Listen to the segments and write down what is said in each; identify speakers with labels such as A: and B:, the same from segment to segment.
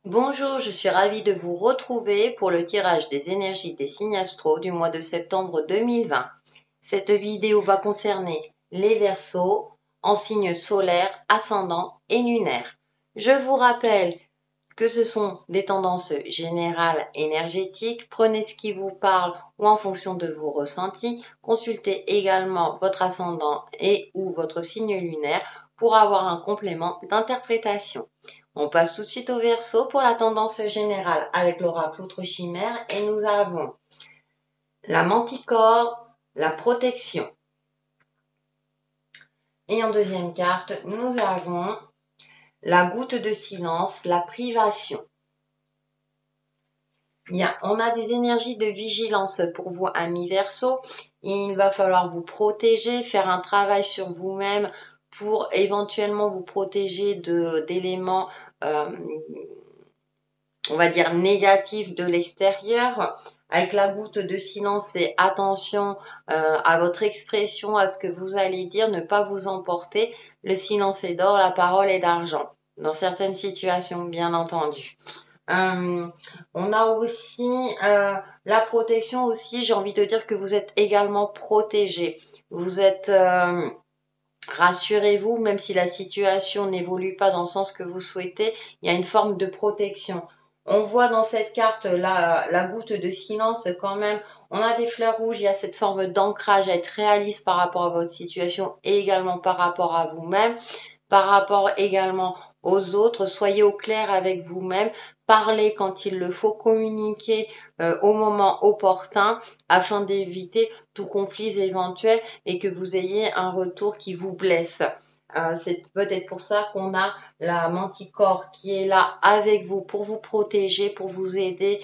A: Bonjour, je suis ravie de vous retrouver pour le tirage des énergies des signes astro du mois de septembre 2020. Cette vidéo va concerner les Verseaux en signes solaires, ascendants et lunaires. Je vous rappelle que ce sont des tendances générales énergétiques. Prenez ce qui vous parle ou en fonction de vos ressentis. Consultez également votre ascendant et ou votre signe lunaire pour avoir un complément d'interprétation. On passe tout de suite au Verseau pour la tendance générale avec l'oracle Outre Chimère et nous avons la manticore, la protection. Et en deuxième carte, nous avons la goutte de silence, la privation. On a des énergies de vigilance pour vous, amis Verseau. Il va falloir vous protéger, faire un travail sur vous-même pour éventuellement vous protéger d'éléments on va dire négatif de l'extérieur. Avec la goutte de silence, c'est attention à votre expression, à ce que vous allez dire, ne pas vous emporter. Le silence est d'or, la parole est d'argent. Dans certaines situations, bien entendu. On a aussi la protection aussi, j'ai envie de dire que vous êtes également protégé. Vous êtes rassurez-vous, même si la situation n'évolue pas dans le sens que vous souhaitez, il y a une forme de protection. On voit dans cette carte la goutte de silence quand même. On a des fleurs rouges, il y a cette forme d'ancrage à être réaliste par rapport à votre situation et également par rapport à vous-même, par rapport également aux autres. Soyez au clair avec vous-même, parlez quand il le faut, communiquer au moment opportun afin d'éviter tout conflit éventuel et que vous ayez un retour qui vous blesse. C'est peut-être pour ça qu'on a la manticore qui est là avec vous pour vous protéger, pour vous aider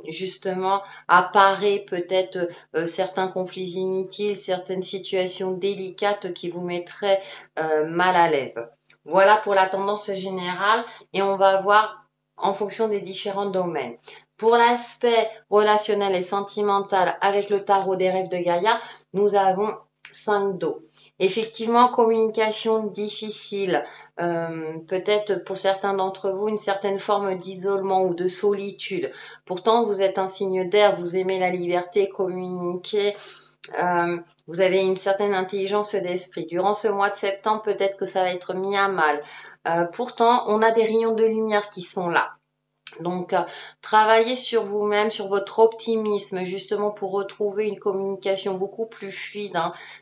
A: justement à parer peut-être certains conflits inutiles, certaines situations délicates qui vous mettraient mal à l'aise. Voilà pour la tendance générale et on va voir en fonction des différents domaines. Pour l'aspect relationnel et sentimental avec le tarot des rêves de Gaïa, nous avons 5 d'eau. Effectivement, communication difficile, peut-être pour certains d'entre vous une certaine forme d'isolement ou de solitude. Pourtant, vous êtes un signe d'air, vous aimez la liberté, communiquer, vous avez une certaine intelligence d'esprit. Durant ce mois de septembre, peut-être que ça va être mis à mal. Pourtant, on a des rayons de lumière qui sont là. Donc, travaillez sur vous-même, sur votre optimisme, justement pour retrouver une communication beaucoup plus fluide.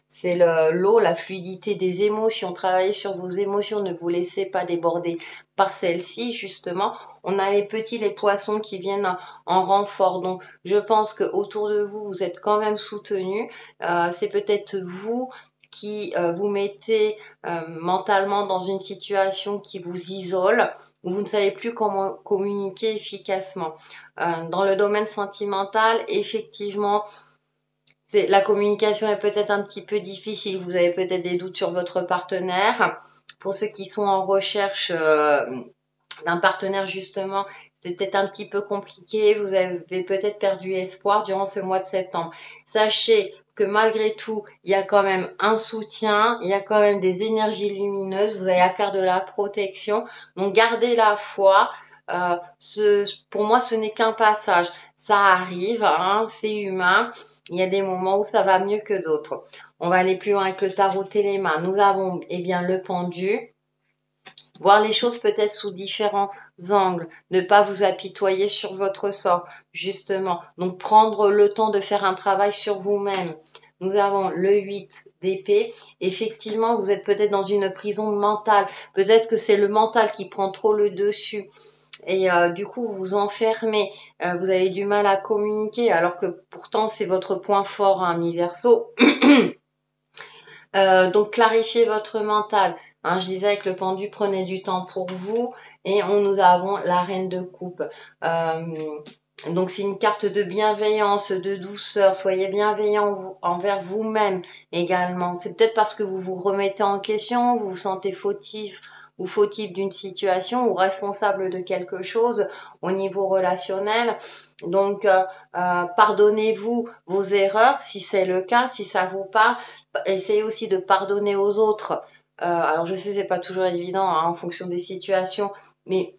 A: C'est l'eau, la fluidité des émotions. Travaillez sur vos émotions, ne vous laissez pas déborder par celles-ci, justement. On a les petits, les poissons qui viennent en renfort. Donc, je pense qu'autour de vous, vous êtes quand même soutenus. C'est peut-être vous qui vous mettez mentalement dans une situation qui vous isole, où vous ne savez plus comment communiquer efficacement. Dans le domaine sentimental, effectivement, la communication est peut-être un petit peu difficile. Vous avez peut-être des doutes sur votre partenaire. Pour ceux qui sont en recherche d'un partenaire, justement, c'est peut-être un petit peu compliqué. Vous avez peut-être perdu espoir durant ce mois de septembre. Sachez que malgré tout, il y a quand même un soutien, il y a quand même des énergies lumineuses, vous avez affaire de la protection. Donc gardez la foi. Pour moi, ce n'est qu'un passage. Ça arrive, c'est humain. Il y a des moments où ça va mieux que d'autres. On va aller plus loin avec le tarot téléma. Nous avons bien le pendu. Voir les choses peut-être sous différents angles, ne pas vous apitoyer sur votre sort, justement. Donc prendre le temps de faire un travail sur vous-même. Nous avons le 8 d'épée. Effectivement, vous êtes peut-être dans une prison mentale. Peut-être que c'est le mental qui prend trop le dessus. Et du coup, vous vous enfermez. Vous avez du mal à communiquer, alors que pourtant, c'est votre point fort, mi Verseau. Donc clarifiez votre mental. Je disais avec le pendu, prenez du temps pour vous. Et nous avons la reine de coupe. Donc c'est une carte de bienveillance, de douceur. Soyez bienveillant envers vous-même également. C'est peut-être parce que vous vous remettez en question, vous vous sentez fautif ou fautif d'une situation ou responsable de quelque chose au niveau relationnel. Donc pardonnez-vous vos erreurs si c'est le cas, si ça vous parle. Essayez aussi de pardonner aux autres. Alors je sais, c'est pas toujours évident en fonction des situations, mais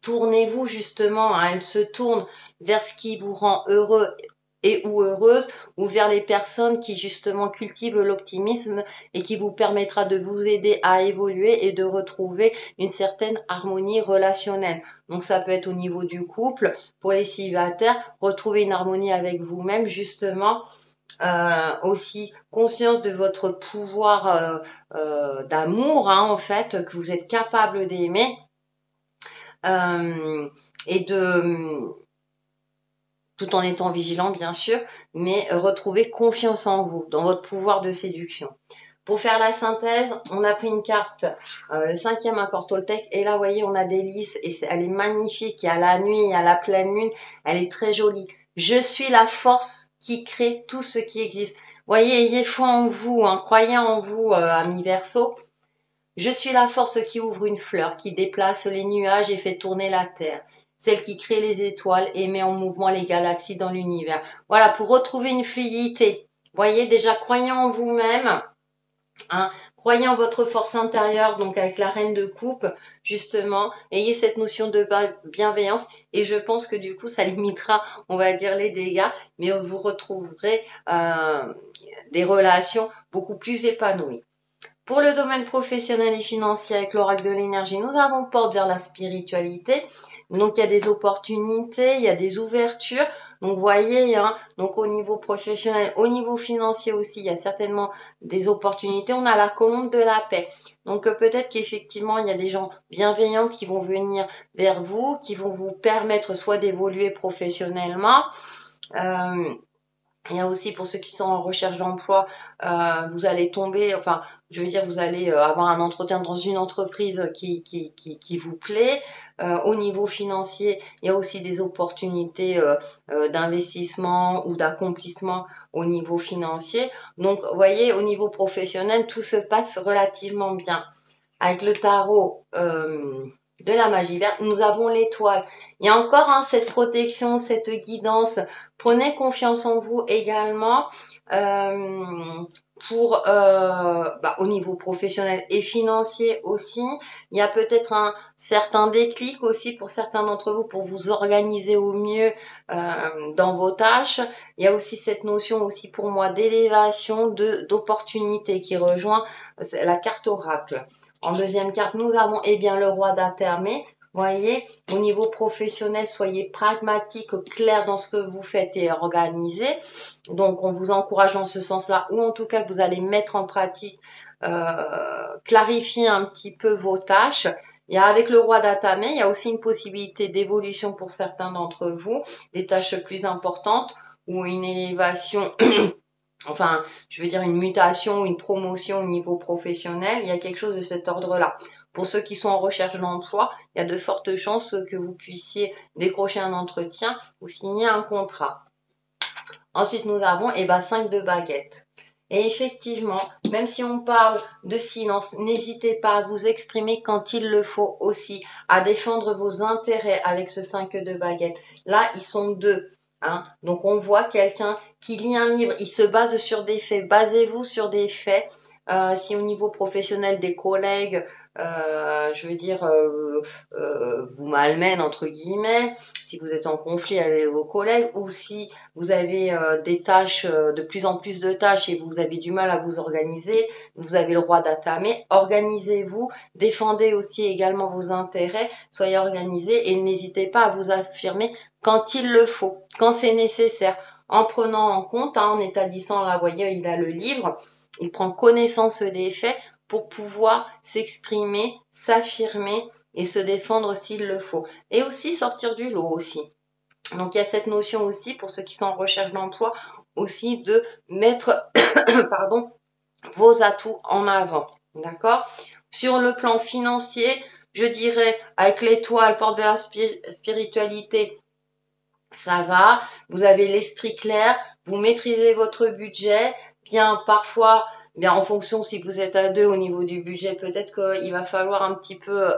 A: Tournez-vous justement, hein, elle se tourne vers ce qui vous rend heureux et ou heureuse, ou vers les personnes qui justement cultivent l'optimisme et qui vous permettra de vous aider à évoluer et de retrouver une certaine harmonie relationnelle. Donc ça peut être au niveau du couple, pour les célibataires, retrouver une harmonie avec vous-même justement, aussi conscience de votre pouvoir d'amour, hein, en fait, que vous êtes capable d'aimer, et de tout en étant vigilant bien sûr, mais retrouver confiance en vous, dans votre pouvoir de séduction. Pour faire la synthèse, on a pris une carte, le 5e accord Toltec, et là, vous voyez, on a des lys, et elle est magnifique, il y a la nuit, il y a la pleine lune, elle est très jolie. Je suis la force qui crée tout ce qui existe. Vous voyez, ayez foi en vous, hein, croyez en vous, amis Verseau. Je suis la force qui ouvre une fleur, qui déplace les nuages et fait tourner la terre. Celle qui crée les étoiles et met en mouvement les galaxies dans l'univers. Voilà, pour retrouver une fluidité. Voyez, déjà, croyez en vous-même, hein, croyez en votre force intérieure, donc avec la reine de coupe, justement, ayez cette notion de bienveillance, et je pense que du coup, ça limitera, on va dire, les dégâts, mais vous retrouverez des relations beaucoup plus épanouies. Pour le domaine professionnel et financier avec l'oracle de l'énergie, nous avons porte vers la spiritualité. Donc il y a des opportunités, il y a des ouvertures. Donc vous voyez, hein, donc au niveau professionnel, au niveau financier aussi, il y a certainement des opportunités. On a la colombe de la paix. Donc peut-être qu'effectivement, il y a des gens bienveillants qui vont venir vers vous, qui vont vous permettre soit d'évoluer professionnellement. Il y a aussi pour ceux qui sont en recherche d'emploi, vous allez tomber, enfin, je veux dire, vous allez avoir un entretien dans une entreprise qui vous plaît. Au niveau financier, il y a aussi des opportunités d'investissement ou d'accomplissement au niveau financier. Donc, vous voyez, au niveau professionnel, tout se passe relativement bien. Avec le tarot de la magie verte, nous avons l'étoile. Il y a encore, hein, cette protection, cette guidance. Prenez confiance en vous également, pour au niveau professionnel et financier aussi. Il y a peut-être un certain déclic aussi pour certains d'entre vous pour vous organiser au mieux dans vos tâches. Il y a aussi cette notion aussi pour moi d'élévation, d'opportunité qui rejoint la carte oracle. En deuxième carte, nous avons bien le roi d'Atermé. Voyez, au niveau professionnel, soyez pragmatique, clair dans ce que vous faites et organisé. Donc, on vous encourage dans ce sens-là, ou en tout cas, vous allez mettre en pratique, clarifier un petit peu vos tâches. Et avec le roi d'Atamé, il y a aussi une possibilité d'évolution pour certains d'entre vous, des tâches plus importantes ou une élévation, enfin, je veux dire une mutation ou une promotion au niveau professionnel. Il y a quelque chose de cet ordre-là. Pour ceux qui sont en recherche d'emploi, il y a de fortes chances que vous puissiez décrocher un entretien ou signer un contrat. Ensuite, nous avons 5 de baguettes. Et effectivement, même si on parle de silence, n'hésitez pas à vous exprimer quand il le faut aussi, à défendre vos intérêts avec ce 5 de baguettes. Là, ils sont deux. Hein. Donc, on voit quelqu'un qui lit un livre, il se base sur des faits. Basez-vous sur des faits. Si au niveau professionnel, des collègues, je veux dire, vous malmènent, entre guillemets, si vous êtes en conflit avec vos collègues, ou si vous avez des tâches, de plus en plus de tâches et vous avez du mal à vous organiser, vous avez le roi d'Atamé, organisez-vous, défendez aussi également vos intérêts, soyez organisés et n'hésitez pas à vous affirmer quand il le faut, quand c'est nécessaire, en prenant en compte, hein, en établissant, là, vous voyez, il a le livre, il prend connaissance des faits pour pouvoir s'exprimer, s'affirmer et se défendre s'il le faut. Et aussi sortir du lot aussi. Donc il y a cette notion aussi pour ceux qui sont en recherche d'emploi aussi de mettre pardon, vos atouts en avant. D'accord? Sur le plan financier, je dirais avec l'étoile, porte vers la spiritualité, ça va. Vous avez l'esprit clair, vous maîtrisez votre budget. Bien parfois, bien en fonction si vous êtes à deux au niveau du budget, peut-être qu'il va falloir un petit peu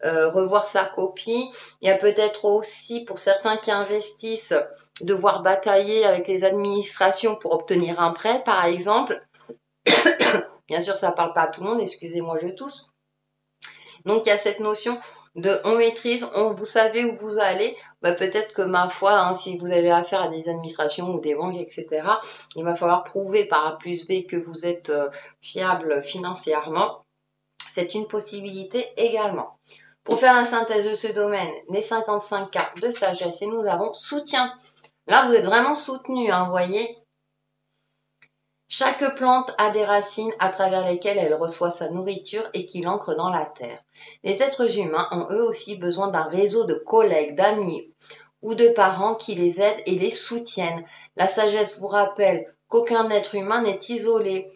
A: revoir sa copie. Il y a peut-être aussi pour certains qui investissent devoir batailler avec les administrations pour obtenir un prêt, par exemple. Bien sûr, ça ne parle pas à tout le monde, excusez-moi, je tousse. Donc il y a cette notion on maîtrise, vous savez où vous allez. Bah, peut-être que ma foi, hein, si vous avez affaire à des administrations ou des banques, etc., il va falloir prouver par A plus B que vous êtes fiable financièrement. C'est une possibilité également. Pour faire la synthèse de ce domaine, les 55 cartes de sagesse, et nous avons soutien. Là, vous êtes vraiment soutenu, hein, vous voyez. Chaque plante a des racines à travers lesquelles elle reçoit sa nourriture et qui l'ancrent dans la terre. Les êtres humains ont eux aussi besoin d'un réseau de collègues, d'amis ou de parents qui les aident et les soutiennent. La sagesse vous rappelle qu'aucun être humain n'est isolé.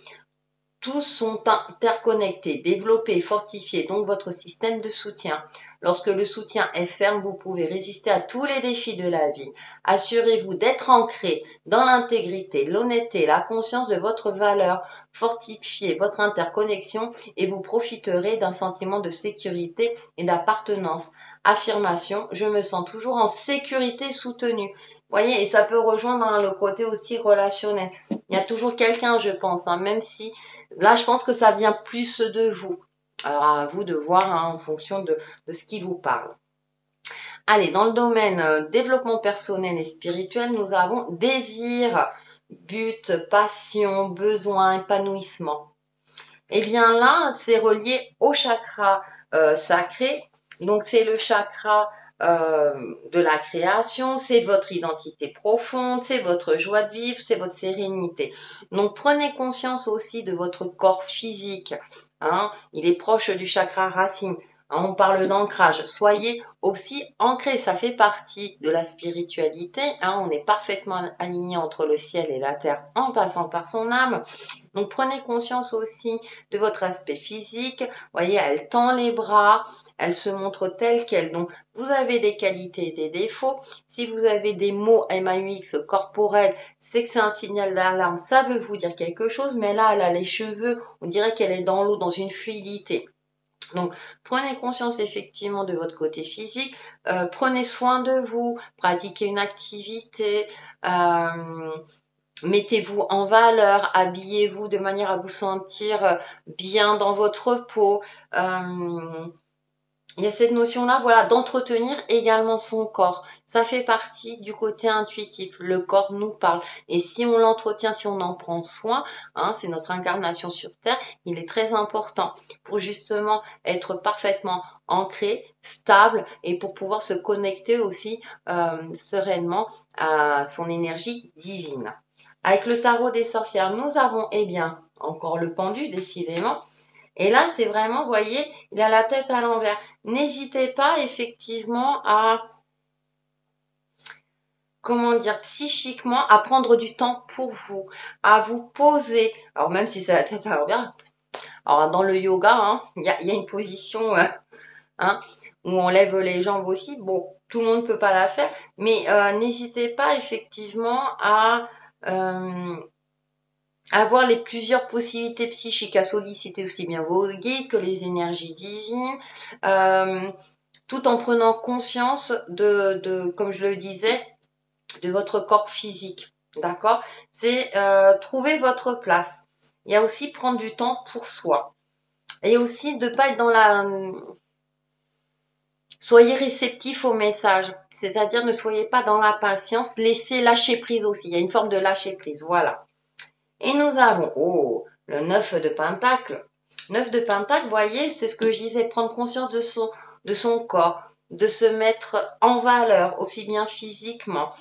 A: Tous sont interconnectés, développés, fortifiés, donc votre système de soutien. Lorsque le soutien est ferme, vous pouvez résister à tous les défis de la vie. Assurez-vous d'être ancré dans l'intégrité, l'honnêteté, la conscience de votre valeur. Fortifiez votre interconnexion et vous profiterez d'un sentiment de sécurité et d'appartenance. Affirmation, je me sens toujours en sécurité soutenue. Voyez, et ça peut rejoindre le côté aussi relationnel. Il y a toujours quelqu'un, je pense, hein, même si là, je pense que ça vient plus de vous. Alors, à vous de voir hein, en fonction de ce qui vous parle. Allez, dans le domaine développement personnel et spirituel, nous avons désir, but, passion, besoin, épanouissement. Et bien là, c'est relié au chakra sacré. Donc, c'est le chakra de la création, c'est votre identité profonde, c'est votre joie de vivre, c'est votre sérénité. Donc prenez conscience aussi de votre corps physique. Hein, il est proche du chakra racine. Hein, on parle d'ancrage. Soyez aussi ancrés, ça fait partie de la spiritualité. Hein, on est parfaitement aligné entre le ciel et la terre en passant par son âme. Donc prenez conscience aussi de votre aspect physique. Voyez, elle tend les bras, elle se montre telle qu'elle. Donc vous avez des qualités et des défauts. Si vous avez des mots MAUX corporels, c'est que c'est un signal d'alarme. Ça veut vous dire quelque chose, mais là, elle a les cheveux, on dirait qu'elle est dans l'eau, dans une fluidité. Donc, prenez conscience effectivement de votre côté physique, prenez soin de vous, pratiquez une activité, mettez-vous en valeur, habillez-vous de manière à vous sentir bien dans votre peau. Il y a cette notion-là, voilà, d'entretenir également son corps. Ça fait partie du côté intuitif. Le corps nous parle. Et si on l'entretient, si on en prend soin, hein, c'est notre incarnation sur Terre, il est très important pour justement être parfaitement ancré, stable et pour pouvoir se connecter aussi sereinement à son énergie divine. Avec le tarot des sorcières, nous avons, eh bien, encore le pendu, décidément. Et là, c'est vraiment, vous voyez, il a la tête à l'envers. N'hésitez pas effectivement à, comment dire, psychiquement, à prendre du temps pour vous, à vous poser. Alors même si c'est la tête à l'envers, alors dans le yoga, hein, il y a une position hein, où on lève les jambes aussi. Bon, tout le monde ne peut pas la faire, mais n'hésitez pas effectivement à avoir les plusieurs possibilités psychiques, à solliciter aussi bien vos guides que les énergies divines, tout en prenant conscience comme je le disais, de votre corps physique. D'accord? C'est trouver votre place. Il y a aussi prendre du temps pour soi. Et aussi de ne pas être dans la... Soyez réceptif au message. C'est-à-dire ne soyez pas dans la patience. Laissez lâcher prise aussi. Il y a une forme de lâcher prise. Voilà. Et nous avons, le 9 de Pentacle. 9 de Pentacle, vous voyez, c'est ce que je disais, prendre conscience de son corps, de se mettre en valeur, aussi bien physiquement,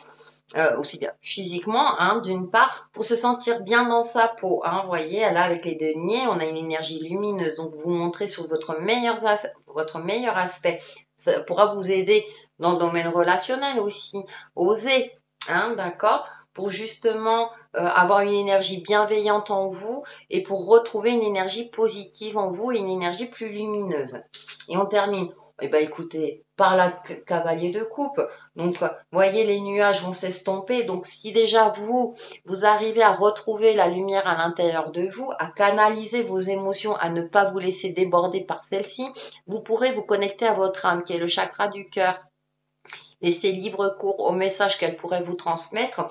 A: hein, d'une part, pour se sentir bien dans sa peau. Hein, vous voyez, là, avec les deniers, on a une énergie lumineuse, donc vous montrez sur votre meilleur aspect. Ça pourra vous aider dans le domaine relationnel aussi. Osez, hein, d'accord, pour justement avoir une énergie bienveillante en vous et pour retrouver une énergie positive en vous et une énergie plus lumineuse. Et on termine, eh ben, écoutez, par la cavalier de coupe. Donc, voyez, les nuages vont s'estomper. Donc, si déjà vous arrivez à retrouver la lumière à l'intérieur de vous, à canaliser vos émotions, à ne pas vous laisser déborder par celles-ci, vous pourrez vous connecter à votre âme, qui est le chakra du cœur. Laissez libre cours au message qu'elle pourrait vous transmettre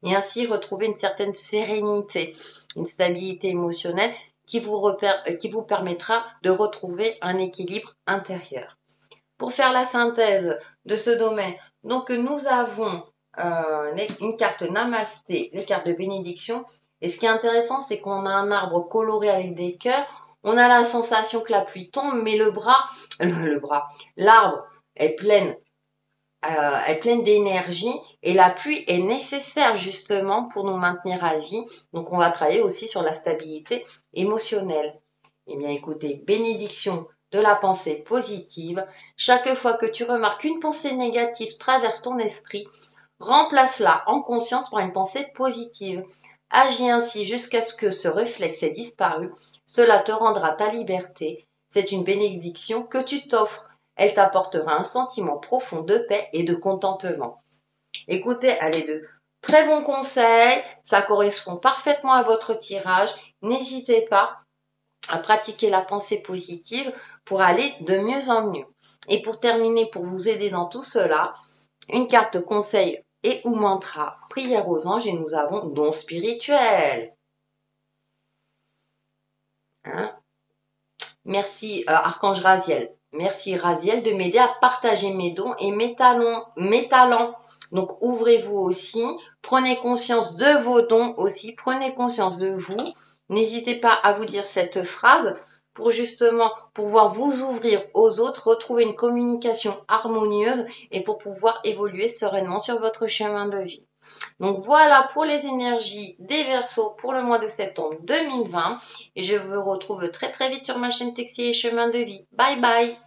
A: et ainsi retrouver une certaine sérénité, une stabilité émotionnelle qui vous permettra de retrouver un équilibre intérieur. pour faire la synthèse de ce domaine. Donc, nous avons une carte Namasté, les cartes de bénédiction. Et ce qui est intéressant, c'est qu'on a un arbre coloré avec des cœurs. On a la sensation que la pluie tombe, mais l'arbre est pleine d'énergie et la pluie est nécessaire justement pour nous maintenir à vie. Donc, on va travailler aussi sur la stabilité émotionnelle. Eh bien, écoutez, bénédiction de la pensée positive. Chaque fois que tu remarques qu'une pensée négative traverse ton esprit, remplace-la en conscience par une pensée positive. Agis ainsi jusqu'à ce que ce réflexe ait disparu. Cela te rendra ta liberté. C'est une bénédiction que tu t'offres. Elle t'apportera un sentiment profond de paix et de contentement. Écoutez, allez, de très bons conseils. Ça correspond parfaitement à votre tirage. N'hésitez pas à pratiquer la pensée positive pour aller de mieux en mieux. Et pour terminer, pour vous aider dans tout cela, une carte conseil et ou mantra, prière aux anges, et nous avons don spirituel. Hein? Merci Archange Raziel. Merci Raziel de m'aider à partager mes dons et mes talents. Donc ouvrez-vous aussi, prenez conscience de vos dons aussi, prenez conscience de vous. N'hésitez pas à vous dire cette phrase pour justement pouvoir vous ouvrir aux autres, retrouver une communication harmonieuse et pour pouvoir évoluer sereinement sur votre chemin de vie. Donc voilà pour les énergies des Verseaux pour le mois de septembre 2020 et je vous retrouve très très vite sur ma chaîne Texier et Chemin de Vie. Bye bye!